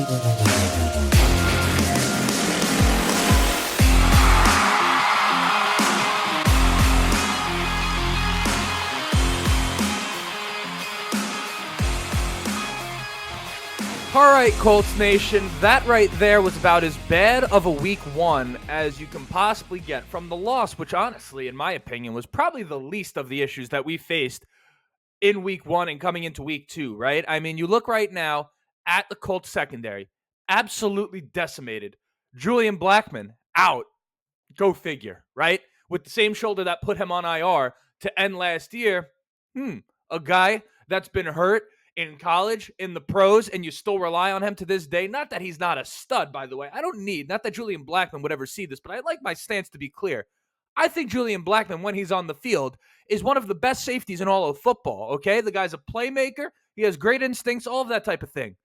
All right, Colts Nation, that right there was about as bad of a week one as you can possibly get from the loss, which honestly, in my opinion, was probably the least of the issues that we faced in week one and coming into week two, right? I mean, you look right now at the Colts secondary, absolutely decimated. Julian Blackmon out, go figure, right? With the same shoulder that put him on IR to end last year. A guy that's been hurt in college, in the pros, and you still rely on him to this day. Not that he's not a stud, by the way. Not that Julian Blackmon would ever see this, but I'd like my stance to be clear. I think Julian Blackmon, when he's on the field, is one of the best safeties in all of football, okay? The guy's a playmaker. He has great instincts, all of that type of thing.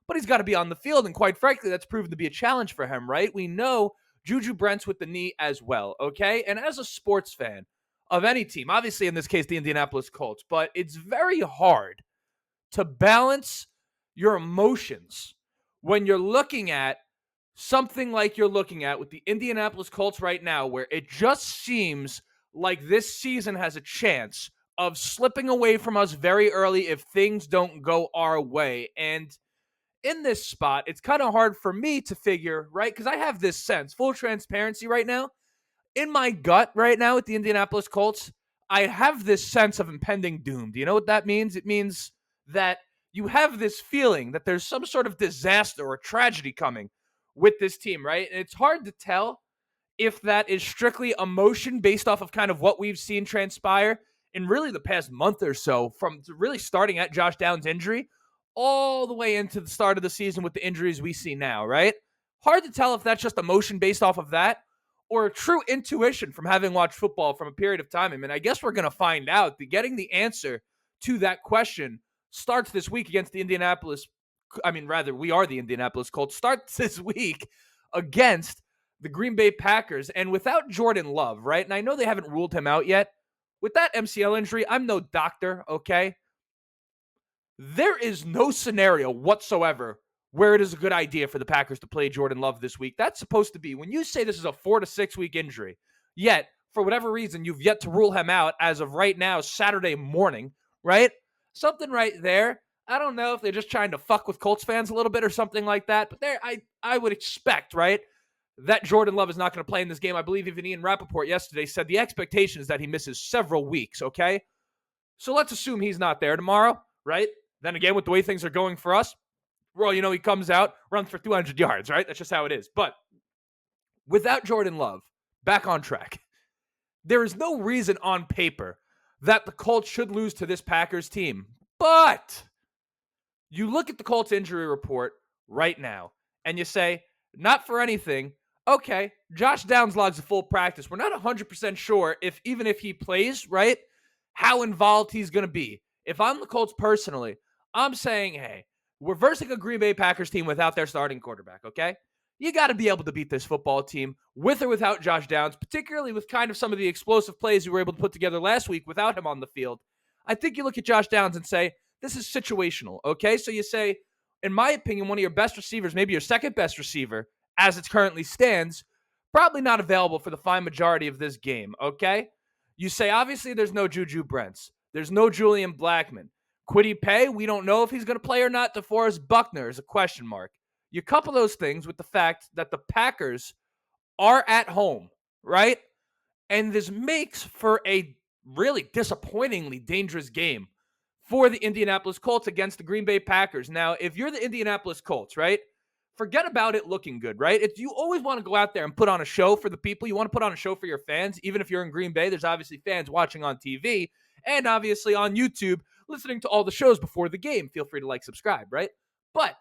But he's got to be on the field, and quite frankly, that's proven to be a challenge for him, right? We know Juju Brent's with the knee as well, okay? And as a sports fan of any team, obviously in this case the Indianapolis Colts, but it's very hard to balance your emotions when you're looking at something like you're looking at with the Indianapolis Colts right now, where it just seems like this season has a chance of slipping away from us very early if things don't go our way. And in this spot, it's kind of hard for me to figure, right? Because I have this sense, full transparency right now, in my gut right now with the Indianapolis Colts, I have this sense of impending doom. Do you know what that means? It means that you have this feeling that there's some sort of disaster or tragedy coming with this team, right? And it's hard to tell if that is strictly emotion based off of kind of what we've seen transpire in really the past month or so, from really starting at Josh Downs' injury all the way into the start of the season with the injuries we see now, right? Hard to tell if that's just emotion based off of that or a true intuition from having watched football from a period of time. I mean, I guess we're going to find out. Getting the answer to that question starts this week against the Indianapolis. We are the Indianapolis Colts. Starts this week against the Green Bay Packers. And without Jordan Love, right? And I know they haven't ruled him out yet. With that MCL injury, I'm no doctor, okay? There is no scenario whatsoever where it is a good idea for the Packers to play Jordan Love this week. That's supposed to be, when you say this is a 4 to 6 week injury, yet, for whatever reason, you've yet to rule him out as of right now, Saturday morning, right? Something right there. I don't know if they're just trying to fuck with Colts fans a little bit or something like that, but I would expect, right, that Jordan Love is not going to play in this game. I believe even Ian Rappaport yesterday said the expectation is that he misses several weeks, okay? So let's assume he's not there tomorrow, right? Then again, with the way things are going for us, well, he comes out, runs for 200 yards, right? That's just how it is. But without Jordan Love, back on track, there is no reason on paper that the Colts should lose to this Packers team. But you look at the Colts injury report right now, and you say, not for anything, okay, Josh Downs logs a full practice. We're not 100% sure even if he plays, right, how involved he's going to be. If I'm the Colts personally, I'm saying, hey, we're versing a Green Bay Packers team without their starting quarterback, okay? You got to be able to beat this football team with or without Josh Downs, particularly with kind of some of the explosive plays we were able to put together last week without him on the field. I think you look at Josh Downs and say, this is situational, okay? So you say, in my opinion, one of your best receivers, maybe your second best receiver, as it currently stands, probably not available for the fine majority of this game, okay? You say, obviously, there's no Juju Brents. There's no Julian Blackmon. Kwity Paye, we don't know if he's going to play or not. DeForest Buckner is a question mark. You couple those things with the fact that the Packers are at home, right? And this makes for a really disappointingly dangerous game for the Indianapolis Colts against the Green Bay Packers. Now, if you're the Indianapolis Colts, right, forget about it looking good, right? You always want to go out there and put on a show for the people. You want to put on a show for your fans. Even if you're in Green Bay, there's obviously fans watching on TV and obviously on YouTube listening to all the shows before the game. Feel free to subscribe, right? But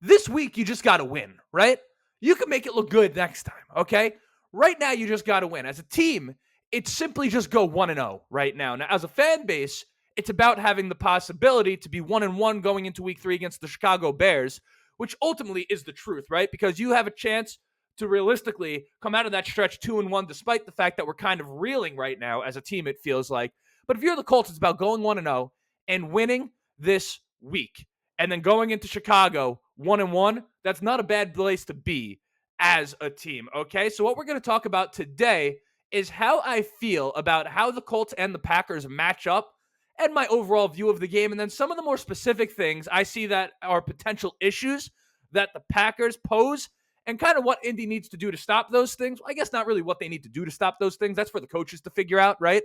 this week, you just got to win, right? You can make it look good next time, okay? Right now, you just got to win. As a team, it's simply just go 1-0 right now. Now, as a fan base, it's about having the possibility to be 1-1 going into week 3 against the Chicago Bears, which ultimately is the truth, right? Because you have a chance to realistically come out of that stretch 2-1, despite the fact that we're kind of reeling right now as a team, it feels like. But if you're the Colts, it's about going 1-0 and winning this week. And then going into Chicago, 1-1, that's not a bad place to be as a team, okay? So what we're going to talk about today is how I feel about how the Colts and the Packers match up and my overall view of the game, and then some of the more specific things I see that are potential issues that the Packers pose and kind of what Indy needs to do to stop those things. I guess not really what they need to do to stop those things. That's for the coaches to figure out, right?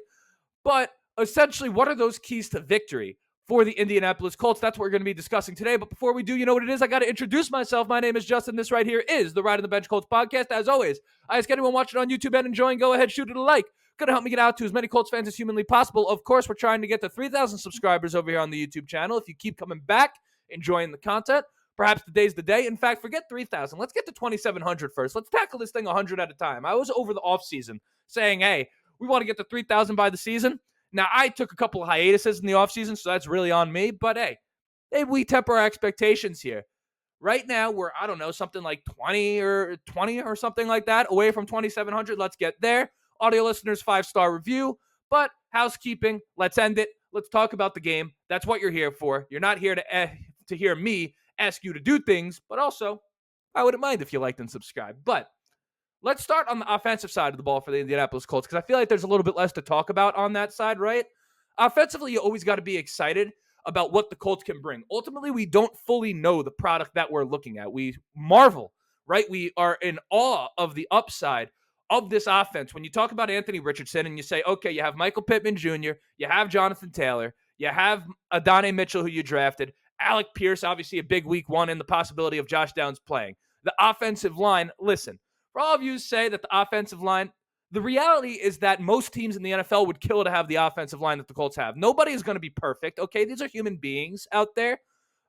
But essentially, what are those keys to victory for the Indianapolis Colts? That's what we're going to be discussing today. But before we do, you know what it is? I got to introduce myself. My name is Justin. This right here is the Ride on the Bench Colts podcast. As always, I ask anyone watching on YouTube and enjoying, go ahead, shoot it a like. Going to help me get out to as many Colts fans as humanly possible. Of course, we're trying to get to 3,000 subscribers over here on the YouTube channel. If you keep coming back, enjoying the content, perhaps today's the day. In fact, forget 3,000. Let's get to 2,700 first. Let's tackle this thing 100 at a time. I was over the offseason saying, hey, we want to get to 3,000 by the season. Now, I took a couple of hiatuses in the offseason, so that's really on me. But, hey, maybe we temper our expectations here. Right now, we're, I don't know, something like 20 or something like that away from 2,700. Let's get there. Audio listeners, 5-star review. But housekeeping, let's end it. Let's talk about the game. That's what you're here for. You're not here to hear me ask you to do things, but also, I wouldn't mind if you liked and subscribed. But let's start on the offensive side of the ball for the Indianapolis Colts, because I feel like there's a little bit less to talk about on that side, right? Offensively, you always got to be excited about what the Colts can bring. Ultimately, we don't fully know the product that we're looking at. We marvel, right? We are in awe of the upside of this offense. When you talk about Anthony Richardson and you say, okay, you have Michael Pittman Jr., you have Jonathan Taylor, you have Adonai Mitchell, who you drafted, Alec Pierce, obviously a big week one, and the possibility of Josh Downs playing. The offensive line, listen, for all of you who say that the offensive line, the reality is that most teams in the NFL would kill to have the offensive line that the Colts have. Nobody is going to be perfect, okay? These are human beings out there.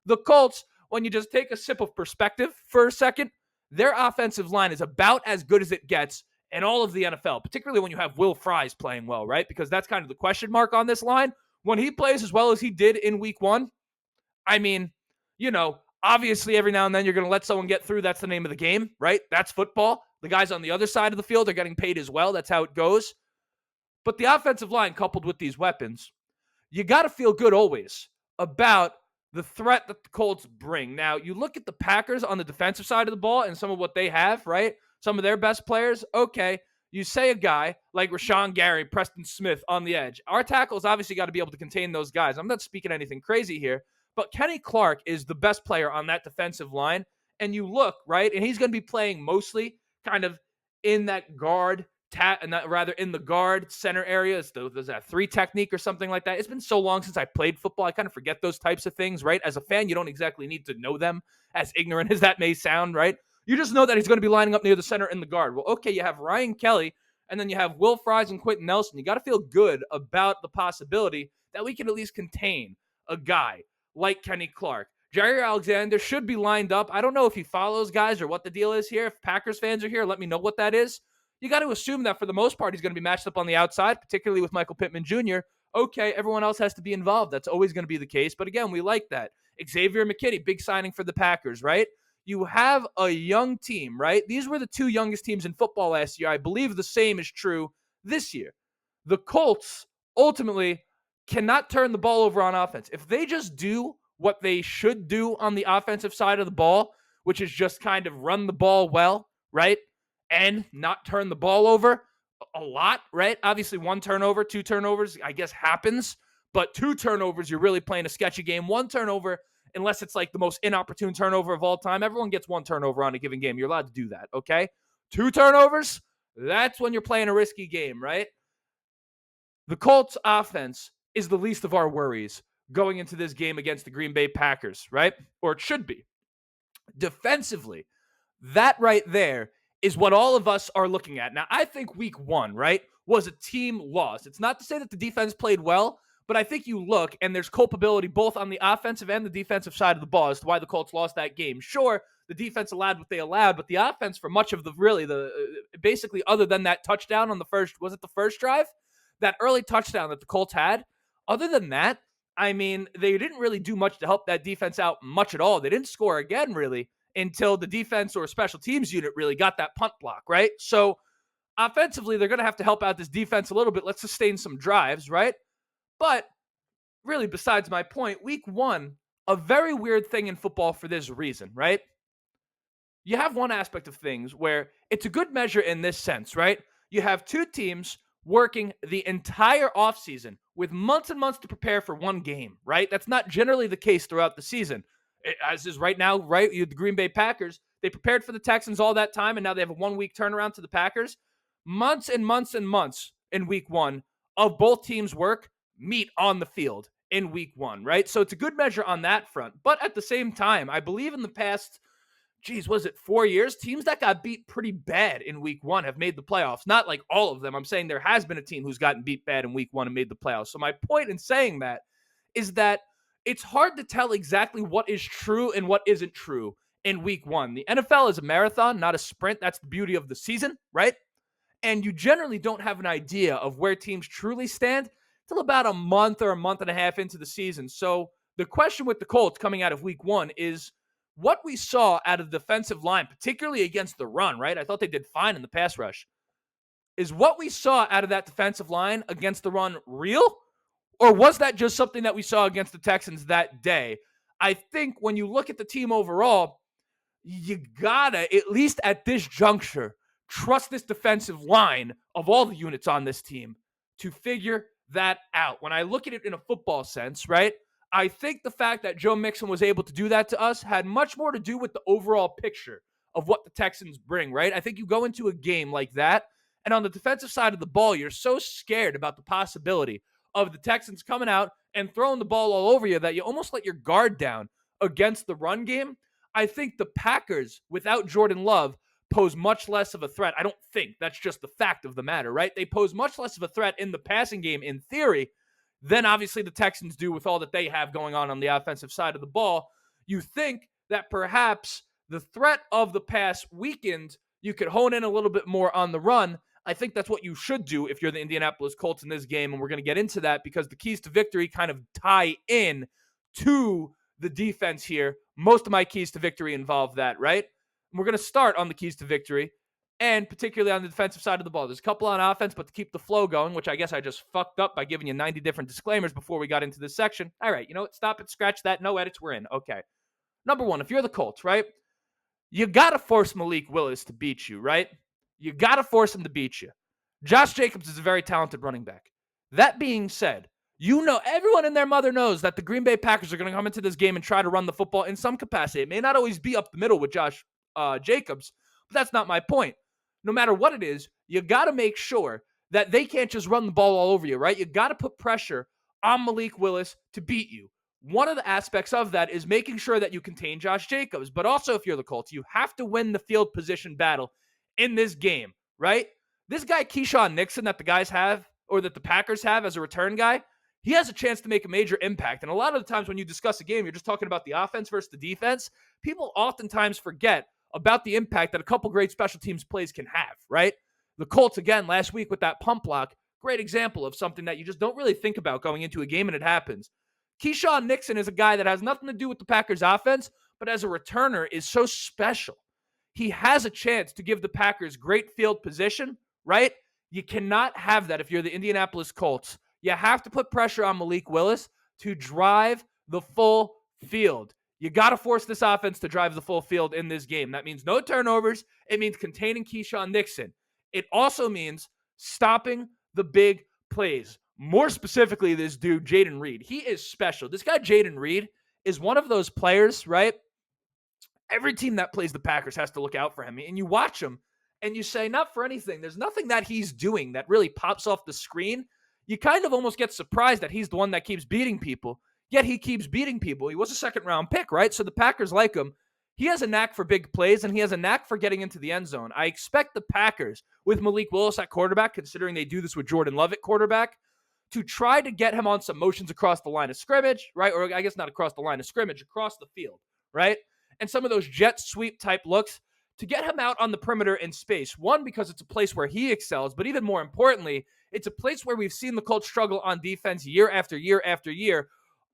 The Colts, when you just take a sip of perspective for a second, their offensive line is about as good as it gets in all of the NFL, particularly when you have Will Fries playing well, right? Because that's kind of the question mark on this line. When he plays as well as he did in week one, I mean, you know, obviously every now and then you're going to let someone get through. That's the name of the game, right? That's football. The guys on the other side of the field are getting paid as well. That's how it goes. But the offensive line coupled with these weapons, you got to feel good always about the threat that the Colts bring. Now, you look at the Packers on the defensive side of the ball and some of what they have, right? Some of their best players. Okay, you say a guy like Rashawn Gary, Preston Smith on the edge. Our tackles obviously got to be able to contain those guys. I'm not speaking anything crazy here, but Kenny Clark is the best player on that defensive line. And you look, right, and he's going to be playing mostly kind of in that guard, in the guard center area. There's that 3 technique or something like that. It's been so long since I played football, I kind of forget those types of things, right? As a fan, you don't exactly need to know them, as ignorant as that may sound, right? You just know that he's going to be lining up near the center in the guard. Well, okay, you have Ryan Kelly, and then you have Will Fries and Quentin Nelson. You got to feel good about the possibility that we can at least contain a guy like Kenny Clark. Jair Alexander should be lined up. I don't know if he follows guys or what the deal is here. If Packers fans are here, let me know what that is. You got to assume that for the most part, he's going to be matched up on the outside, particularly with Michael Pittman Jr. Okay, everyone else has to be involved. That's always going to be the case. But again, we like that. Xavier McKinney, big signing for the Packers, right? You have a young team, right? These were the 2 youngest teams in football last year. I believe the same is true this year. The Colts ultimately cannot turn the ball over on offense. If they just do what they should do on the offensive side of the ball, which is just kind of run the ball well, right? And not turn the ball over a lot, right? Obviously, 1 turnover, 2 turnovers, I guess happens. But 2 turnovers, you're really playing a sketchy game. 1 turnover, unless it's like the most inopportune turnover of all time. Everyone gets 1 turnover on a given game. You're allowed to do that, okay? 2 turnovers, that's when you're playing a risky game, right? The Colts offense is the least of our worries going into this game against the Green Bay Packers, right? Or it should be. Defensively, that right there is what all of us are looking at. Now, I think week 1, right, was a team loss. It's not to say that the defense played well, but I think you look, and there's culpability both on the offensive and the defensive side of the ball as to why the Colts lost that game. Sure, the defense allowed what they allowed, but the offense for much of basically other than that touchdown on the first drive? That early touchdown that the Colts had, other than that, I mean, they didn't really do much to help that defense out much at all. They didn't score again, really, until the defense or special teams unit really got that punt block, right? So offensively, they're going to have to help out this defense a little bit. Let's sustain some drives, right? But really, besides my point, week 1, a very weird thing in football for this reason, right? You have one aspect of things where it's a good measure in this sense, right? You have two teams working the entire offseason with months and months to prepare for one game, right? That's not generally the case throughout the season. As is right now, right? You have the Green Bay Packers. They prepared for the Texans all that time, and now they have a 1 week turnaround to the Packers. Months and months and months in week one of both teams' work meet on the field in week one, right? So it's a good measure on that front. But at the same time, I believe in the past was it 4 years? Teams that got beat pretty bad in week one have made the playoffs. Not like all of them. I'm saying there has been a team who's gotten beat bad in week one and made the playoffs. So my point in saying that is that it's hard to tell exactly what is true and what isn't true in week one. The NFL is a marathon, not a sprint. That's the beauty of the season, right? And you generally don't have an idea of where teams truly stand till about a month or a month and a half into the season. So the question with the Colts coming out of week one is, what we saw out of the defensive line, particularly against the run, right? I thought they did fine in the pass rush. Is what we saw out of that defensive line against the run real? Or was that just something that we saw against the Texans that day? I think when you look at the team overall, you gotta, at least at this juncture, trust this defensive line of all the units on this team to figure that out. When I look at it in a football sense, right? I think the fact that Joe Mixon was able to do that to us had much more to do with the overall picture of what the Texans bring, right? I think you go into a game like that, and on the defensive side of the ball, you're so scared about the possibility of the Texans coming out and throwing the ball all over you that you almost let your guard down against the run game. I think the Packers, without Jordan Love, pose much less of a threat. I don't think. That's just the fact of the matter, right? They pose much less of a threat in the passing game, in theory, than obviously the Texans do with all that they have going on the offensive side of the ball. You think that perhaps the threat of the pass weakened, you could hone in a little bit more on the run. I think that's what you should do if you're the Indianapolis Colts in this game, and we're going to get into that because the keys to victory kind of tie in to the defense here. Most of my keys to victory involve that, right? And we're going to start on the keys to victory, and particularly on the defensive side of the ball. There's a couple on offense, but to keep the flow going, which I guess I just fucked up by giving you 90 different disclaimers before we got into this section. All right, you know what? Stop it. Scratch that. No edits. We're in. Okay. Number one, if you're the Colts, right, you got to force Malik Willis to beat you, right? You got to force him to beat you. Josh Jacobs is a very talented running back. That being said, you know, everyone and their mother knows that the Green Bay Packers are going to come into this game and try to run the football in some capacity. It may not always be up the middle with Josh Jacobs, but that's not my point. No matter what it is, you got to make sure that they can't just run the ball all over you, right? You got to put pressure on Malik Willis to beat you. One of the aspects of that is making sure that you contain Josh Jacobs. But also, if you're the Colts, you have to win the field position battle in this game, right? This guy, Keyshawn Nixon, that the guys have, or that the Packers have as a return guy, he has a chance to make a major impact. And a lot of the times when you discuss a game, you're just talking about the offense versus the defense. People oftentimes forget about the impact that a couple great special teams plays can have, right? The Colts, again, last week with that pump block, great example of something that you just don't really think about going into a game, and it happens. Keyshawn Nixon is a guy that has nothing to do with the Packers offense, but as a returner is so special. He has a chance to give the Packers great field position, right? You cannot have that if you're the Indianapolis Colts. You have to put pressure on Malik Willis to drive the full field. You got to force this offense to drive the full field in this game. That means no turnovers. It means containing Keyshawn Nixon. It also means stopping the big plays. More specifically, this dude, Jayden Reed. He is special. This guy, Jayden Reed, is one of those players, right? Every team that plays the Packers has to look out for him. And you watch him, and you say, not for anything. There's nothing that he's doing that really pops off the screen. You kind of almost get surprised that he's the one that keeps beating people. Yet he keeps beating people. He was a second-round pick, right? So the Packers like him. He has a knack for big plays, and he has a knack for getting into the end zone. I expect the Packers, with Malik Willis at quarterback, considering they do this with Jordan Love at quarterback, to try to get him on some motions across the line of scrimmage, right? Or I guess not across the line of scrimmage, across the field, right? And some of those jet sweep type looks to get him out on the perimeter in space. One, because it's a place where he excels, but even more importantly, it's a place where we've seen the Colts struggle on defense year after year after year.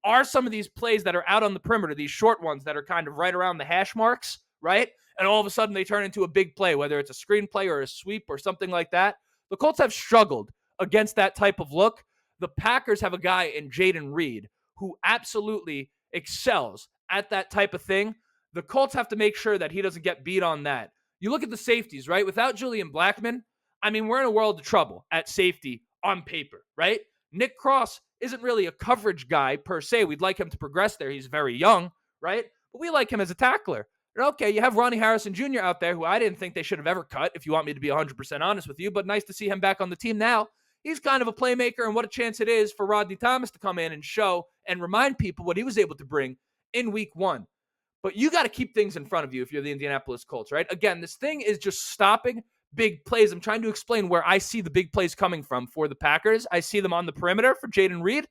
Are some of these plays that are out on the perimeter, these short ones that are kind of right around the hash marks, right? And all of a sudden they turn into a big play, whether it's a screen play or a sweep or something like that. The Colts have struggled against that type of look. The Packers have a guy in Jayden Reed who absolutely excels at that type of thing, the Colts have to make sure that he doesn't get beat on that. You look at the safeties, right? Without Julian Blackmon, I mean, we're in a world of trouble at safety on paper, right? Nick Cross isn't really a coverage guy per se. We'd like him to progress there. He's very young, right? But we like him as a tackler. And okay, you have Ronnie Harrison Jr. out there, who I didn't think they should have ever cut, if you want me to be 100% honest with you, but nice to see him back on the team now. He's kind of a playmaker, and what a chance it is for Rodney Thomas to come in and show and remind people what he was able to bring in week one. But you got to keep things in front of you if you're the Indianapolis Colts, right? Again, this thing is just stopping big plays. I'm trying to explain where I see the big plays coming from for the Packers. I see them on the perimeter for Jaden Reed,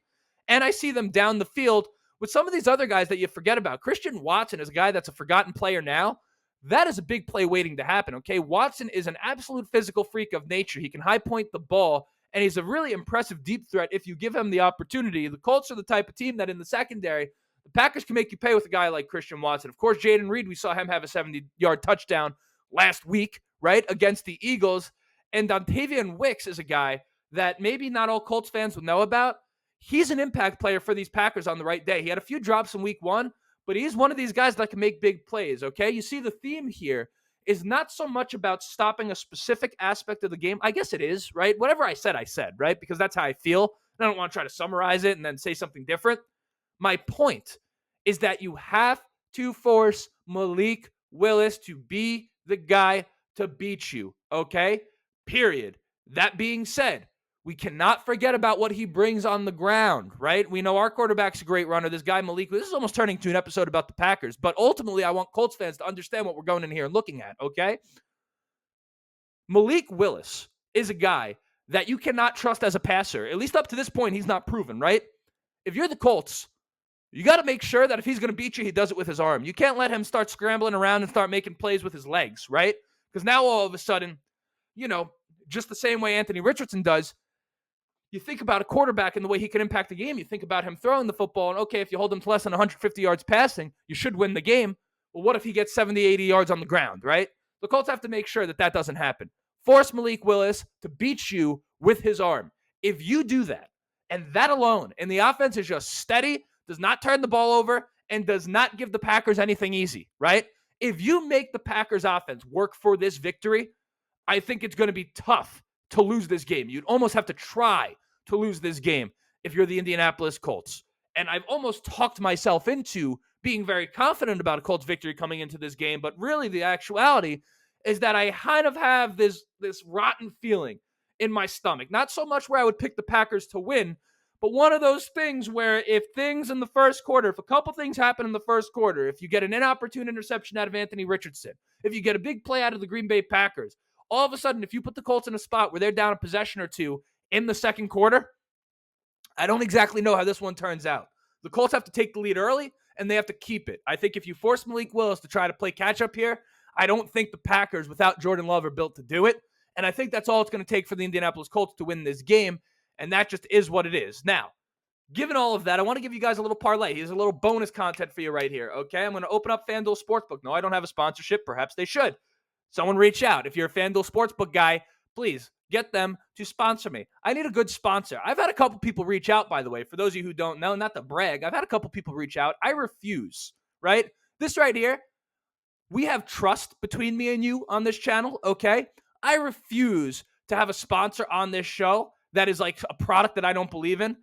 and I see them down the field with some of these other guys that you forget about. Christian Watson is a guy that's a forgotten player now. That is a big play waiting to happen, okay? Watson is an absolute physical freak of nature. He can high point the ball, and he's a really impressive deep threat if you give him the opportunity. The Colts are the type of team that in the secondary, the Packers can make you pay with a guy like Christian Watson. Of course, Jaden Reed, we saw him have a 70-yard touchdown last week, right, against the Eagles. And Dontavian Wicks is a guy that maybe not all Colts fans would know about. He's an impact player for these Packers on the right day. He had a few drops in week one, but he's one of these guys that can make big plays, okay? You see the theme here is not so much about stopping a specific aspect of the game. I guess it is, right? Whatever I said, right? Because that's how I feel. I don't want to try to summarize it and then say something different. My point is that you have to force Malik Willis to be the guy to beat you, okay? Period. That being said, we cannot forget about what he brings on the ground, right? We know our quarterback's a great runner. This guy, Malik, this is almost turning to an episode about the Packers, but ultimately I want Colts fans to understand what we're going in here and looking at, okay? Malik Willis is a guy that you cannot trust as a passer. At least up to this point, he's not proven, right? If you're the Colts, you got to make sure that if he's going to beat you, he does it with his arm. You can't let him start scrambling around and start making plays with his legs, right? Because now all of a sudden, just the same way Anthony Richardson does, you think about a quarterback and the way he can impact the game. You think about him throwing the football, and okay, if you hold him to less than 150 yards passing, you should win the game. Well, what if he gets 70, 80 yards on the ground, right? The Colts have to make sure that doesn't happen. Force Malik Willis to beat you with his arm. If you do that, and that alone, and the offense is just steady, does not turn the ball over, and does not give the Packers anything easy, right? If you make the Packers offense work for this victory, I think it's going to be tough to lose this game. You'd almost have to try to lose this game if you're the Indianapolis Colts. And I've almost talked myself into being very confident about a Colts victory coming into this game, but really the actuality is that I kind of have this rotten feeling in my stomach. Not so much where I would pick the Packers to win, but one of those things where if things in the first quarter, if a couple things happen in the first quarter, if you get an inopportune interception out of Anthony Richardson, if you get a big play out of the Green Bay Packers, all of a sudden, if you put the Colts in a spot where they're down a possession or two in the second quarter, I don't exactly know how this one turns out. The Colts have to take the lead early, and they have to keep it. I think if you force Malik Willis to try to play catch-up here, I don't think the Packers, without Jordan Love, are built to do it. And I think that's all it's going to take for the Indianapolis Colts to win this game, and that just is what it is. Now, given all of that, I want to give you guys a little parlay. Here's a little bonus content for you right here, okay? I'm going to open up FanDuel Sportsbook. No, I don't have a sponsorship. Perhaps they should. Someone reach out. If you're a FanDuel Sportsbook guy, please get them to sponsor me. I need a good sponsor. I've had a couple people reach out, by the way. For those of you who don't know, not to brag, I've had a couple people reach out. I refuse, right? This right here, we have trust between me and you on this channel, okay? I refuse to have a sponsor on this show that is like a product that I don't believe in.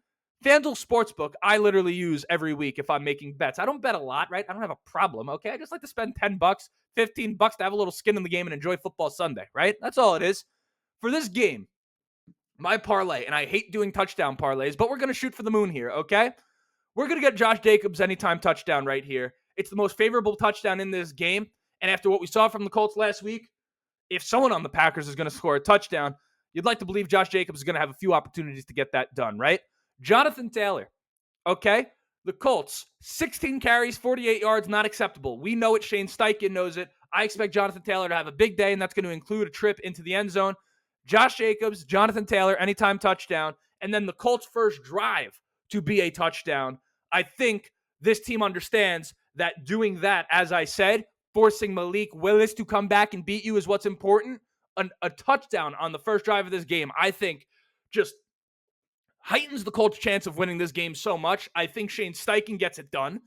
FanDuel Sportsbook, I literally use every week if I'm making bets. I don't bet a lot, right? I don't have a problem, okay? I just like to spend $10, $15 to have a little skin in the game and enjoy football Sunday, right? That's all it is. For this game, my parlay, and I hate doing touchdown parlays, but we're going to shoot for the moon here, okay? We're going to get Josh Jacobs anytime touchdown right here. It's the most favorable touchdown in this game, and after what we saw from the Colts last week, if someone on the Packers is going to score a touchdown, you'd like to believe Josh Jacobs is going to have a few opportunities to get that done, right? Jonathan Taylor, okay? The Colts, 16 carries, 48 yards, not acceptable. We know it. Shane Steichen knows it. I expect Jonathan Taylor to have a big day, and that's going to include a trip into the end zone. Josh Jacobs, Jonathan Taylor, anytime touchdown, and then the Colts' first drive to be a touchdown. I think this team understands that doing that, as I said, forcing Malik Willis to come back and beat you is what's important. A touchdown on the first drive of this game, I think, just heightens the Colts' chance of winning this game so much. I think Shane Steichen gets it done.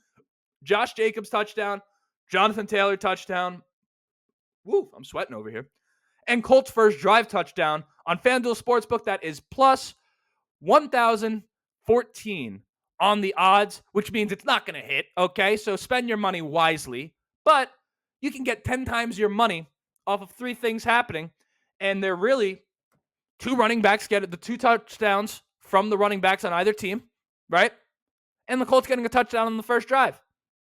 Josh Jacobs touchdown, Jonathan Taylor touchdown. Woo, I'm sweating over here. And Colts first drive touchdown on FanDuel Sportsbook. That is plus 1,014 on the odds, which means it's not going to hit, okay? So spend your money wisely. But you can get 10 times your money off of three things happening, and they're really two running backs get the two touchdowns from the running backs on either team, right? And the Colts getting a touchdown on the first drive.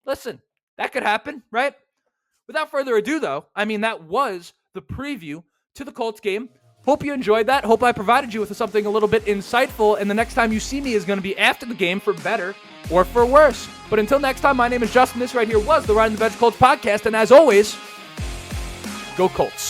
Listen, that could happen, right? Without further ado, though, that was the preview to the Colts game. Hope you enjoyed that. Hope I provided you with something a little bit insightful, and the next time you see me is going to be after the game for better or for worse. But until next time, my name is Justin. This right here was the Riding the Bench Colts podcast, and as always, go Colts.